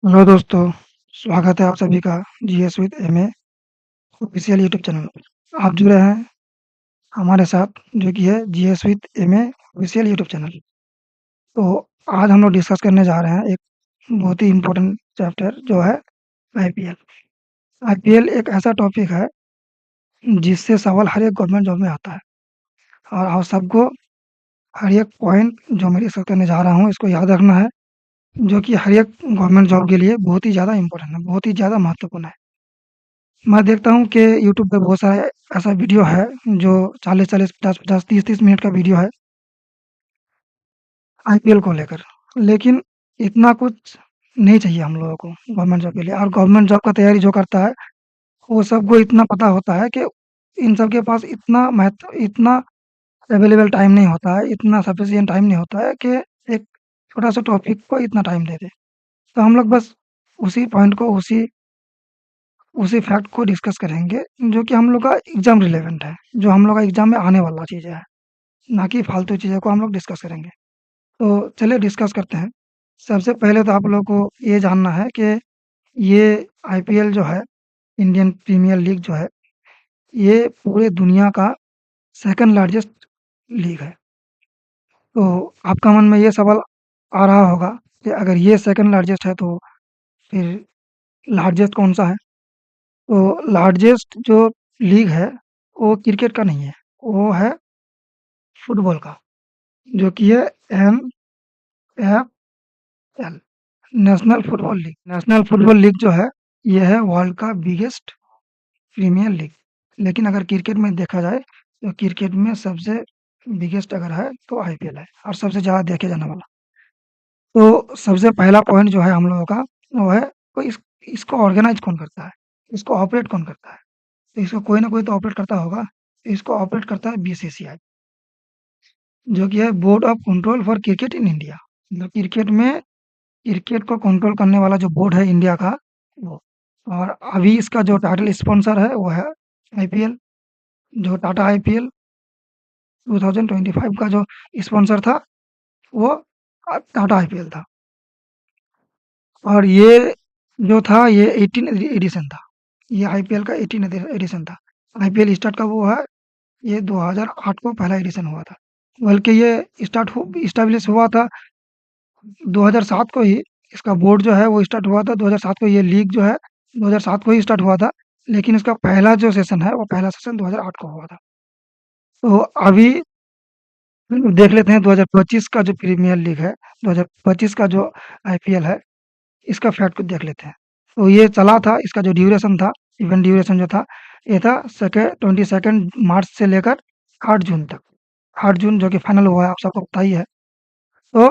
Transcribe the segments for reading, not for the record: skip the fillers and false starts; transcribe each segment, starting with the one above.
Hello दोस्तों, स्वागत है आप सभी का GS with MA official YouTube channel पर। आप जुड़े हैं हमारे साथ जो कि है GS with MA official YouTube channel. तो आज हम लोग डिस्कस करने जा रहे हैं एक बहुत ही इम्पोर्टेंट चैप्टर जो है आईपीएल। आईपीएल एक ऐसा टॉपिक है जिससे सवाल हर एक गवर्नमेंट जॉब में आता है और आप सबको हर एक पॉइंट जो मैं डिस्कस करने जा रहा हूँ इसको याद रखना है, जो कि हर एक गवर्नमेंट जॉब के लिए बहुत ही ज़्यादा इम्पोर्टेंट है, बहुत ही ज़्यादा महत्वपूर्ण है। मैं देखता हूँ कि यूट्यूब पे बहुत सारे ऐसा वीडियो है जो 40-40, 50-50, 30-30 मिनट का वीडियो है आईपीएल को लेकर। लेकिन इतना कुछ नहीं चाहिए हम लोगों को गवर्नमेंट जॉब के लिए। और गवर्नमेंट जॉब का तैयारी जो करता है, वो सबको इतना पता होता है कि इन सब के पास इतना अवेलेबल टाइम नहीं होता है, इतना सफिशिएंट टाइम नहीं होता है कि एक छोटा-सा टॉपिक को इतना टाइम दे दें। तो हम लोग बस उसी पॉइंट को, उसी फैक्ट को डिस्कस करेंगे जो कि हम लोग का एग्ज़ाम रिलेवेंट है, जो हम लोग का एग्ज़ाम में आने वाला चीज़ें हैं, ना कि फालतू चीज़ों को हम लोग डिस्कस करेंगे। तो चलिए डिस्कस करते हैं। सबसे पहले तो आप लोगों को ये जानना है कि ये आईपीएल जो है, इंडियन प्रीमियर लीग जो है, ये पूरे दुनिया का सेकंड लार्जेस्ट लीग है। तो आपका मन में ये सवाल आ रहा होगा कि अगर ये सेकंड लार्जेस्ट है तो फिर लार्जेस्ट कौन-सा है? तो लार्जेस्ट जो लीग है, वो क्रिकेट का नहीं है, वो है फुटबॉल का, जो कि है NFL, national football league. National football league जो है, ये है वर्ल्ड का बिगेस्ट प्रीमियर लीग। लेकिन अगर क्रिकेट में देखा जाए, तो क्रिकेट में सबसे बिगेस्ट अगर है, तो आईपीएल है और सबसे ज़्यादा देखे जाने वाला। तो सबसे पहला पॉइंट जो है हम लोगों का, वो है को इसको ऑर्गेनाइज़ कौन करता है? इसको ऑपरेट कौन करता है? तो इसको कोई ना कोई तो ऑपरेट करता होगा। इसको ऑपरेट करता है बीसीसीआई, जो कि है board of control for cricket in India. मतलब क्रिकेट को कंट्रोल करने वाला जो बोर्ड है इंडिया का, वो। और अभी इसका जो टाइटल स्पॉन्सर है वो है आईपीएल। जो टाटा आईपीएल 2025 का जो स्पॉन्सर था, वो टाटा आईपीएल था। और ये जो था, ये 18 एडिशन था। ये आईपीएल का 18 एडिशन था। आईपीएल स्टार्ट कब हुआ है? ये 2008 को पहला एडिशन हुआ था। बल्कि ये इस्टेब्लिश हुआ था 2007 को ही। इसका बोर्ड जो है वो स्टार्ट हुआ था 2007 को। ये लीग जो है 2007 को ही स्टार्ट हुआ था। लेकिन इसका पहला जो सेशन है, वो पहला सेशन 2008 को हुआ था। तो अभी देख लेते हैं 2025 का जो प्रीमियर लीग है, 2025 का जो आईपीएल है, इसका फैक्ट को देख लेते हैं। तो ये चला था, इसका जो ड्यूरेशन था, इवेंट ड्यूरेशन जो था, ये था 22 मार्च से लेकर 8 जून तक। 8 जून जो कि फाइनल हुआ है, आप सबको पता ही है। तो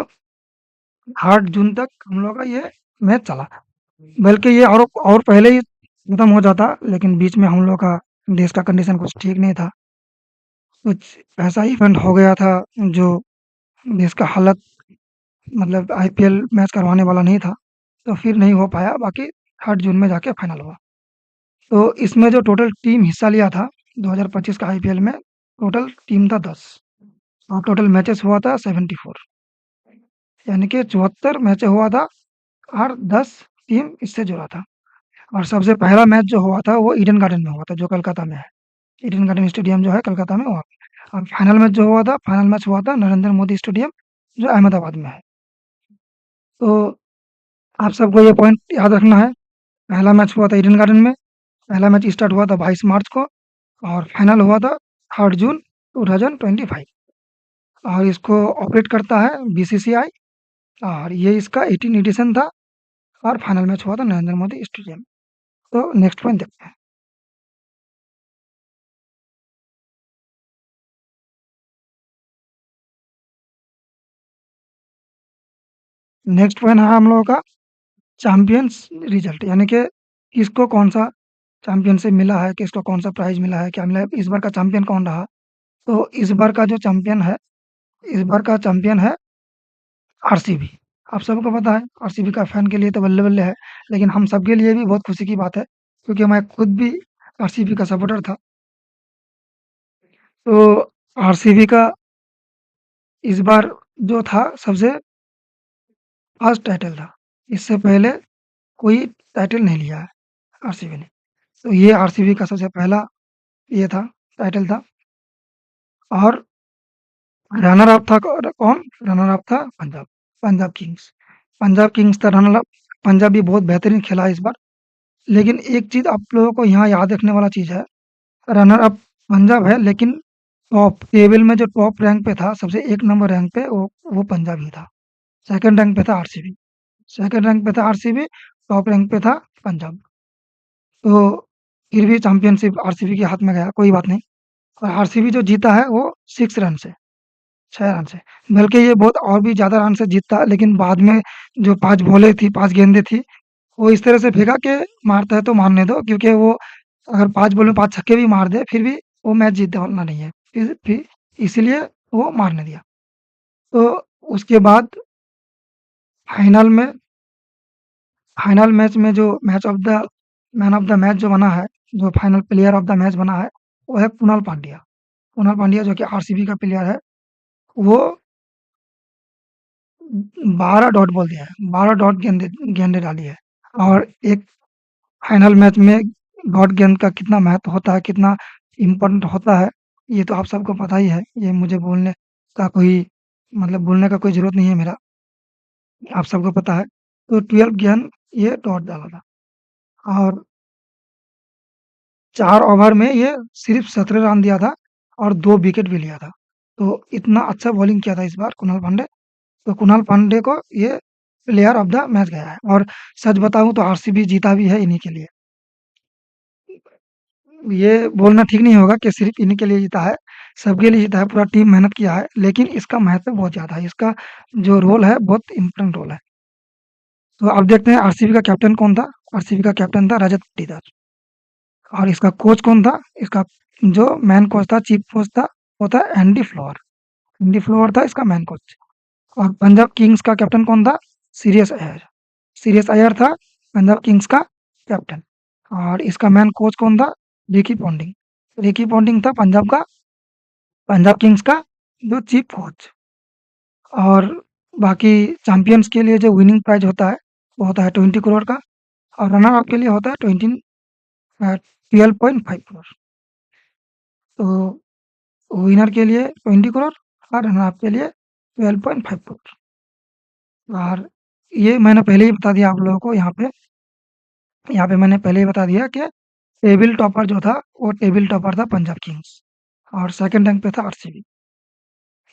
8 जून तक हम लोग का ये मैच चला। बल्कि ये और पहले ही खत्म हो जाता, लेकिन बीच में हम लोग का देश का कंडीशन कुछ ठीक नहीं था। कुछ ऐसा इवेंट हो गया था जो देश का हालत, मतलब आईपीएल मैच करवाने वाला नहीं था, तो फिर नहीं हो पाया। बाकी 8 जून में जाके फाइनल हुआ। तो इसमें जो टोटल टीम हिस्सा लिया था 2025 का आईपीएल में, टोटल टीम था 10 और टोटल मैचेस हुआ था 74। यानी कि 74 मैच हुआ था और 10 टीम इससे जुड़ा था। और सबसे पहला मैच जो हुआ था वो ईडन गार्डन में हुआ था, जो कलकत्ता में है। ईडन गार्डन स्टेडियम जो है कलकत्ता में, वहाँ पे। और फाइनल मैच हुआ था नरेंद्र मोदी स्टेडियम, जो अहमदाबाद में है। तो आप सबको ये पॉइंट याद रखना है। पहला मैच हुआ था ईडन गार्डन में। पहला मैच स्टार्ट हुआ था 22 मार्च को और फाइनल हुआ था 8 जून 2025। और इसको ऑपरेट करता है बीसीसीआई। और ये इसका 18 एडिशन था और फाइनल मैच हुआ था नरेंद्र मोदी स्टेडियम। तो नेक्स्ट पॉइंट देखते हैं। नेक्स्ट पॉइंट है हम लोगों का चैंपियंस रिजल्ट, यानी कि किसको कौन-सा चैंपियनशिप मिला है, किसको कौन-सा प्राइज़ मिला है, क्या मिला है, इस बार का चैंपियन कौन रहा? तो इस बार का जो चैंपियन है, इस बार का चैंपियन है आरसीबी। आप सबको पता है आरसीबी का फैन के लिए तो बल्ले-बल्ले है, लेकिन हम सबके लिए भी बहुत खुशी की बात है, क्योंकि मैं खुद भी आरसीबी का सपोर्टर था। तो आरसीबी का इस बार जो था सबसे फर्स्ट टाइटल था। इससे पहले कोई टाइटल नहीं लिया है आरसीबी ने। तो ये आरसीबी का सबसे पहला ये था, टाइटल था। और रनर अप था कौन? रनर अप था पंजाब, पंजाब किंग्स। पंजाब किंग्स था रनर अप। पंजाब भी बहुत बेहतरीन खेला इस बार। लेकिन एक चीज़ आप लोगों को यहाँ याद रखने वाला चीज़ है, रनर अप पंजाब है, लेकिन टॉप टेबल में जो टॉप रैंक पे था, सबसे 1 नंबर रैंक पे वो पंजाब ही था। सेकंड रैंक पे था आरसीबी। सेकंड रैंक पे था आरसीबी, टॉप रैंक पे था पंजाब। तो फिर भी चैंपियनशिप आरसीबी के हाथ में गया, कोई बात नहीं। और आरसीबी जो जीता है वो 6 रन से, 6 रन से। बल्कि ये बहुत और भी ज़्यादा रन से जीतता, लेकिन बाद में जो 5 बॉलें थी, 5 गेंदें थी, वो इस तरह से फेंका कि मारता है तो मारने दो, क्योंकि वो अगर 5 बॉल में 5 छक्के भी मार दे, फिर भी वो मैच जीतने वाला नहीं है। फिर इसीलिए वो मारने दिया। तो उसके बाद फाइनल में फाइनल मैच में जो match of the man of the match जो बना है, जो final player of the match बना है, वो है कुणाल पांड्या। कुणाल पांड्या जो कि आरसीबी का प्लेयर है, वो 12 डॉट बॉल दिया है, 12 डॉट गेंदें डाली है। और एक फाइनल मैच में डॉट गेंद का कितना महत्व होता है, कितना इम्पोर्टेंट होता है, ये तो आप सबको पता ही है। ये मुझे बोलने का कोई मतलब बोलने का कोई ज़रूरत नहीं है मेरा, आप सबको पता है। तो 12 गेंद ये डॉट डाला था। और 4 ओवर में ये सिर्फ 17 रन दिया था और 2 विकेट भी लिया था। तो इतना अच्छा बॉलिंग किया था इस बार कुणाल पांडे। तो कुणाल पांडे को ये प्लेयर ऑफ द मैच गया है। और सच बताऊँ तो आरसीबी जीता भी है इन्हीं के लिए। ये बोलना ठीक नहीं होगा कि सिर्फ इन्हीं के लिए जीता है, सबके लिए जीता है, पूरा टीम मेहनत किया है, लेकिन इसका महत्व बहुत ज़्यादा है, इसका जो रोल है बहुत इम्पोर्टेंट रोल है। तो अब देखते हैं आरसीबी का कैप्टन कौन था? आरसीबी का कैप्टन था रजत पाटीदार। और इसका कोच कौन था? इसका जो मैन कोच था, चीफ कोच था, वो था एंडी फ्लोवर। एंडी फ्लोवर था इसका मैन कोच। और पंजाब किंग्स का कैप्टन कौन था? सीरियस अय्यर। सीरियस अय्यर था पंजाब किंग्स का कैप्टन। और इसका मैन कोच कौन था? Ricky Ponting. रिकी पॉन्टिंग था पंजाब किंग्स का जो चीफ कोच। और बाकी चैंपियंस के लिए जो विनिंग प्राइज होता है, वो होता है 20 करोड़ का। और रनर अप के लिए होता है 12.5 करोड़। तो विनर के लिए 20 करोड़ और रनर अप के लिए 12.5 करोड़। और ये मैंने पहले ही बता दिया आप लोगों को। यहाँ पे मैंने पहले ही बता दिया कि टेबल टॉपर जो था, वो टेबल टॉपर था पंजाब किंग्स। और सेकंड रैंक पे था आरसीबी।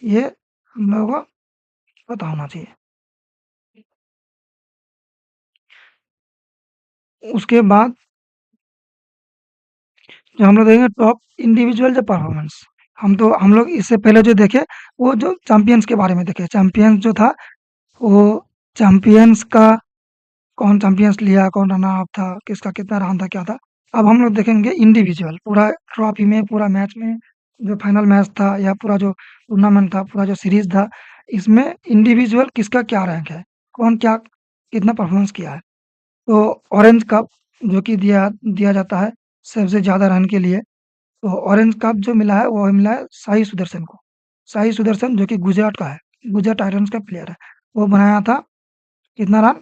ये हम लोगों को पता होना चाहिए। उसके बाद जो हम लोग देखेंगे टॉप इंडिविजुअल जो परफॉर्मेंस, हम लोग इससे पहले जो देखे, वो जो चैंपियंस के बारे में देखे। चैंपियंस जो था, वो चैंपियंस का कौन चैंपियंस लिया, कौन रनर अप था, किसका कितना रन था, क्या था। अब हम लोग देखेंगे इंडिविजुअल, पूरा ट्रॉफी में, पूरा मैच में, जो फाइनल मैच था या पूरा जो टूर्नामेंट था, पूरा जो सीरीज था, इसमें इंडिविजुअल किसका क्या रैंक है, कौन क्या कितना परफॉर्मेंस किया है। तो ऑरेंज कप जो कि दिया दिया जाता है सबसे ज़्यादा रन के लिए, तो ऑरेंज कप जो मिला है, वो मिला है साई सुदर्शन को। साई सुदर्शन जो कि गुजरात का है, गुजरात टाइटंस का प्लेयर है। वो बनाया था कितना रन?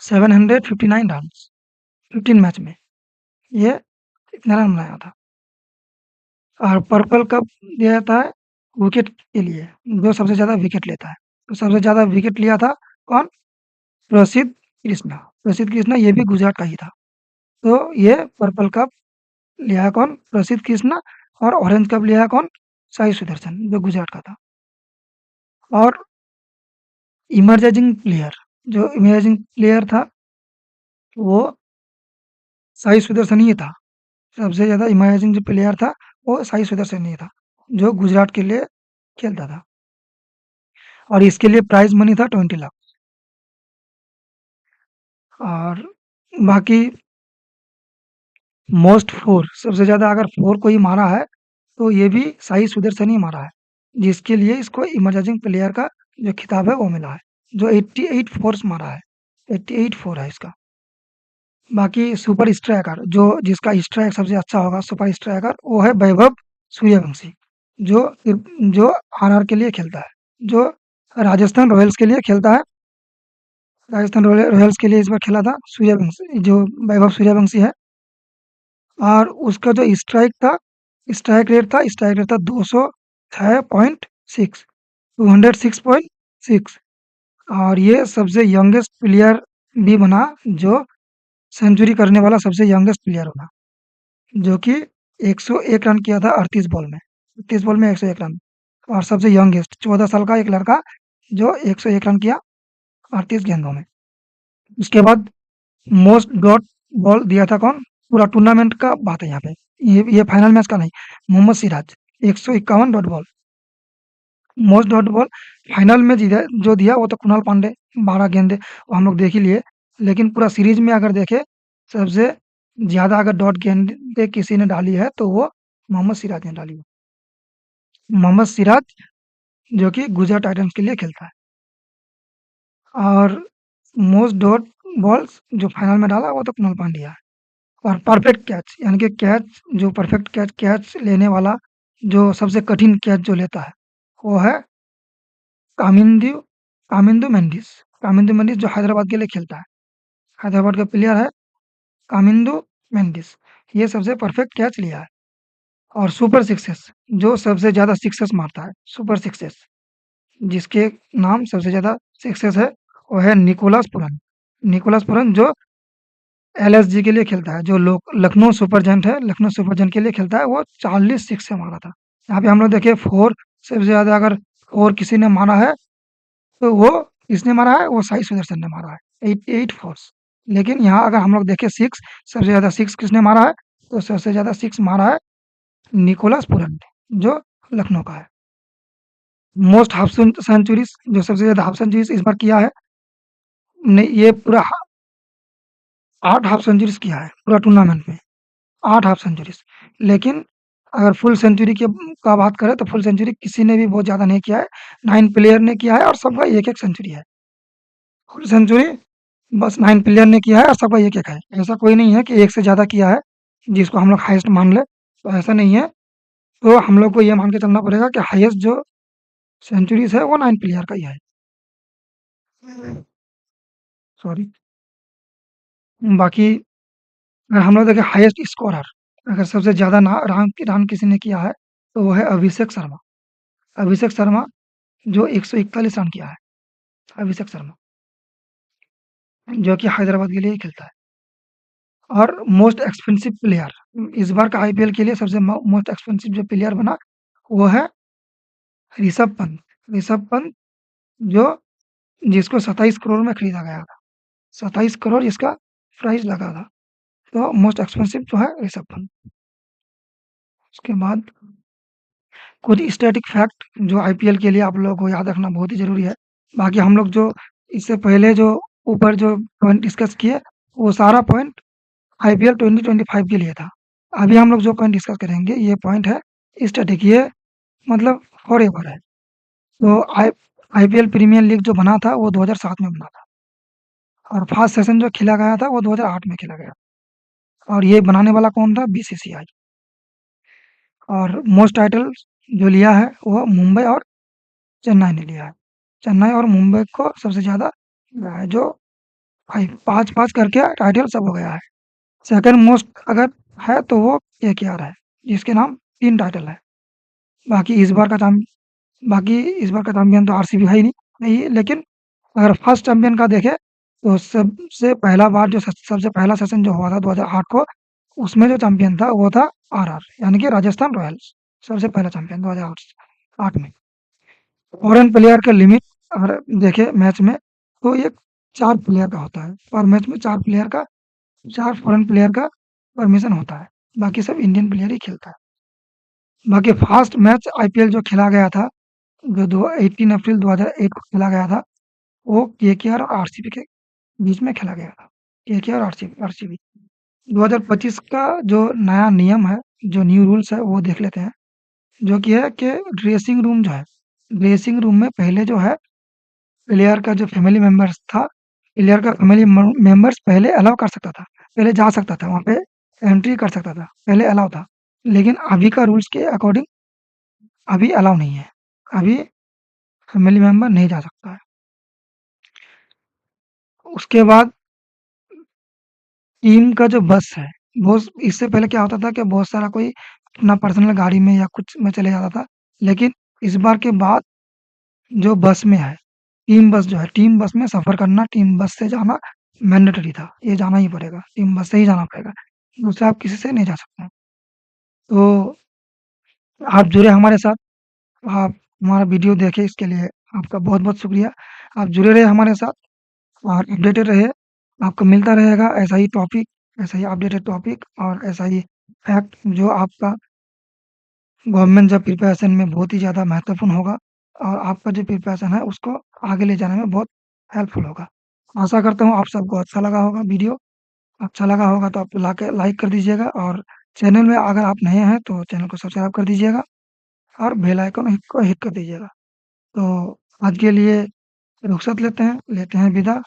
759 रन्स 15 मैच में, ये इतना रन बनाया था। और पर्पल कप दिया जाता है विकेट के लिए, जो सबसे ज़्यादा विकेट लेता है। तो सबसे ज़्यादा विकेट लिया था कौन? प्रसिद्ध कृष्णा। प्रसिद्ध कृष्णा ये भी गुजरात का ही था। तो ये पर्पल कप लिया है कौन? प्रसिद्ध कृष्णा। और ऑरेंज कप लिया है कौन? साई सुदर्शन, जो गुजरात का था। और इमर्जिंग प्लेयर था, वो साई सुदर्शन ही था। सबसे ज़्यादा इमर्जिंग जो प्लेयर था, वो साई सुदर्शन ही था, जो गुजरात के लिए खेलता था। और इसके लिए प्राइज़ मनी था 20 लाख। और बाकी मोस्ट 4 सबसे ज़्यादा अगर 4 कोई मारा है, तो ये भी साई सुदर्शन ही मारा है, जिसके लिए इसको इमर्जिंग प्लेयर का जो खिताब है वो मिला है, जो 88 फोर्स मारा है। 88 4 है इसका। बाकी सुपर स्ट्राइकर जो जिसका स्ट्राइक सबसे अच्छा होगा, सुपर स्ट्राइकर, वो है वैभव सूर्यवंशी, जो जो आरआर के लिए खेलता है, जो राजस्थान रॉयल्स के लिए खेलता है। राजस्थान रॉयल्स के लिए इस बार खेला था सूर्यवंशी, जो वैभव सूर्यवंशी है। और उसका जो स्ट्राइक रेट था 206.6, 206.6। और ये सबसे यंगेस्ट प्लेयर भी बना जो सेंचुरी करने वाला सबसे यंगेस्ट प्लेयर बना, जो कि 101 रन किया था 38 बॉल में। 38 बॉल में 101 रन। और सबसे यंगेस्ट 14 साल का एक लड़का जो 101 रन किया 38 गेंदों में। उसके बाद मोस्ट डॉट बॉल दिया था कौन? पूरा टूर्नामेंट का बात है यहाँ पे। ये फाइनल मैच का नहीं। Mohammed Siraj 151 dot ball. Most dot ball final में जीता जो दिया वो तो कुणाल पांडे 12 गेंदे, वो हम लोग देख ही लिए। लेकिन पूरा सीरीज में अगर देखें सबसे ज्यादा अगर डॉट गेंदे किसी ने डाली है तो वो मोहम्मद सिराज ने डाली है। मोहम्मद सिराज जो कि गुजरात टाइटंस के लिए खेलता है। और मोस्ट डॉट बॉल्स जो फाइनल में डाला वो तो कुणाल पांड्या है। और परफेक्ट कैच यानी कि कैच जो परफेक्ट कैच कैच लेने वाला जो सबसे कठिन कैच जो लेता है वो है कामिंदु कामिंदु मेंडिस जो हैदराबाद के लिए खेलता है। हैदराबाद का प्लेयर है कामिंदु मेंडिस। ये सबसे परफेक्ट कैच लिया है। और सुपर सिक्सेस जो सबसे ज्यादा सिक्सेस मारता है, सुपर सिक्सेस जिसके नाम सबसे ज्यादा सिक्सेस है वो है निकोलस पुरन। निकोलस पुरन जो एलएसजी के लिए खेलता है, जो लोग लखनऊ सुपर जायंट है, लखनऊ सुपर जायंट के लिए खेलता है। वो 40 सिक्स से मारा था। यहाँ पे हम लोग देखे फोर सबसे ज्यादा अगर फोर किसी ने मारा है तो वो किसने मारा है? वो साई सुदर्शन ने मारा है, 88 फोर्स। लेकिन यहाँ अगर हम लोग देखें सिक्स सबसे ज्यादा सिक्स किसने मारा है? तो सबसे ज्यादा सिक्स मारा है निकोलस पुरन ने, जो लखनऊ का है। मोस्ट हाफ सेंचुरीज जो सबसे ज्यादा हाफ सेंचुरीज इस बार किया है ने, ये पूरा 8 हाफ सेंचुरीज किया है पूरा टूर्नामेंट में, 8 हाफ सेंचुरीज। लेकिन अगर फुल सेंचुरी की का बात करें तो फुल सेंचुरी किसी ने भी बहुत ज्यादा नहीं किया है। 9 प्लेयर ने किया है और सबका एक एक सेंचुरी है। फुल सेंचुरी बस 9 प्लेयर ने किया है और सबका एक एक है। ऐसा कोई नहीं है कि एक से ज्यादा किया है जिसको हम लोग हाईएस्ट मान ले, तो ऐसा नहीं है। तो हम लोग को ये मान के चलना पड़ेगा कि हाईएस्ट जो सेंचुरीज है वो 9 प्लेयर का ही है। सॉरी। बाकी अगर हम लोग देखें हाईएस्ट स्कोरर, अगर सबसे ज्यादा रन किसी ने किया है तो वो है अभिषेक शर्मा। अभिषेक शर्मा जो 141 रन किया है। अभिषेक शर्मा जो कि हैदराबाद के लिए ही खेलता है। और मोस्ट एक्सपेंसिव प्लेयर इस बार का आईपीएल के लिए सबसे मोस्ट एक्सपेंसिव जो प्लेयर बना वो है ऋषभ पंत। ऋषभ पंत जो जिसको 27 करोड़ में खरीदा गया था। 27 करोड़ इसका प्राइस लगा था। तो मोस्ट एक्सपेंसिव जो है ऋषभ पंत। उसके बाद कुछ स्टैटिक फैक्ट जो आईपीएल के लिए आप लोगों को याद रखना बहुत ही जरूरी है। बाकी हम लोग जो इससे पहले जो ऊपर जो पॉइंट डिस्कस किए वो सारा पॉइंट आईपीएल 2025 के लिए था। अभी हम लोग जो पॉइंट डिस्कस करेंगे ये पॉइंट है स्टैटिक, ये मतलब फॉरएवर है। तो आईपीएल प्रीमियर लीग जो बना था वो 2007 में बना था। और फर्स्ट सेशन जो खेला गया था वो 2008 में खेला गया। और ये बनाने वाला कौन था? बीसीसीआई। और मोस्ट टाइटल जो लिया है वो मुंबई और चेन्नई ने लिया है। चेन्नई और मुंबई को सबसे ज्यादा मिला है, जो पाँच पाँच करके टाइटल सब हो गया है। सेकंड मोस्ट अगर है तो वो केकेआर है, जिसके नाम 3 टाइटल है। बाकी इस बार का चैम बाकी इस बार का चैंपियन तो आरसीबी है ही नहीं, लेकिन अगर फर्स्ट चैंपियन का देखें तो सबसे पहला बार जो सबसे पहला सेशन जो हुआ था 2008 को, उसमें जो चैंपियन था वो था आरआर यानी कि राजस्थान रॉयल्स। सबसे पहला चैंपियन 2008 में। फॉरेन प्लेयर का लिमिट अगर देखें मैच में तो ये 4 प्लेयर का होता है। पर मैच में 4 फॉरेन प्लेयर का परमिशन होता है। बाकी सब इंडियन प्लेयर ही खेलता है। बाकी फर्स्ट मैच आईपीएल जो खेला गया था जो 18 अप्रैल 2008 को खेला गया था वो केकेआर और आरसीबी के बीच में खेला गया था। केकेआर और आरसीबी 2025 का जो नया नियम है, जो न्यू रूल्स है वो देख लेते हैं। जो कि है कि ड्रेसिंग रूम जो है, ड्रेसिंग रूम में पहले जो है प्लेयर का जो फैमिली मेंबर्स था, प्लेयर का फैमिली मेंबर्स पहले अलाउ कर सकता था, पहले जा सकता था वहाँ पे, एंट्री कर सकता था, पहले अलाउ था। लेकिन अभी का रूल्स के अकॉर्डिंग अभी अलाउ नहीं है। अभी फैमिली मेंबर नहीं जा सकता है। उसके बाद टीम का जो बस है, वो इससे पहले क्या होता था कि बहुत सारा कोई अपना पर्सनल गाड़ी में या कुछ में चले जाता था। लेकिन इस बार के बाद जो बस में है, टीम बस जो है, टीम बस में सफ़र करना, टीम बस से जाना मैंडेटरी था। ये जाना ही पड़ेगा, टीम बस से ही जाना पड़ेगा। दूसरा आप किसी से नहीं जा सकते हैं। तो आप जुड़े हमारे साथ, आप हमारा वीडियो देखे इसके लिए आपका बहुत-बहुत शुक्रिया। आप जुड़े रहे हमारे साथ और अपडेटेड रहिए। आपको मिलता रहेगा ऐसा ही टॉपिक, ऐसा ही अपडेटेड टॉपिक और ऐसा ही फैक्ट जो आपका गवर्नमेंट जॉब प्रिपरेशन में बहुत ही ज़्यादा महत्वपूर्ण होगा और आपका जो प्रिपरेशन है उसको आगे ले जाने में बहुत हेल्पफुल होगा। आशा करता हूँ आप सबको अच्छा लगा होगा वीडियो। अच्छा लगा होगा तो आप लाइक कर दीजिएगा और चैनल में अगर आप नए हैं तो चैनल को सब्सक्राइब कर दीजिएगा और बेल आइकन को हिट कर दीजिएगा। तो आज के लिए रुखसत लेते हैं विदा।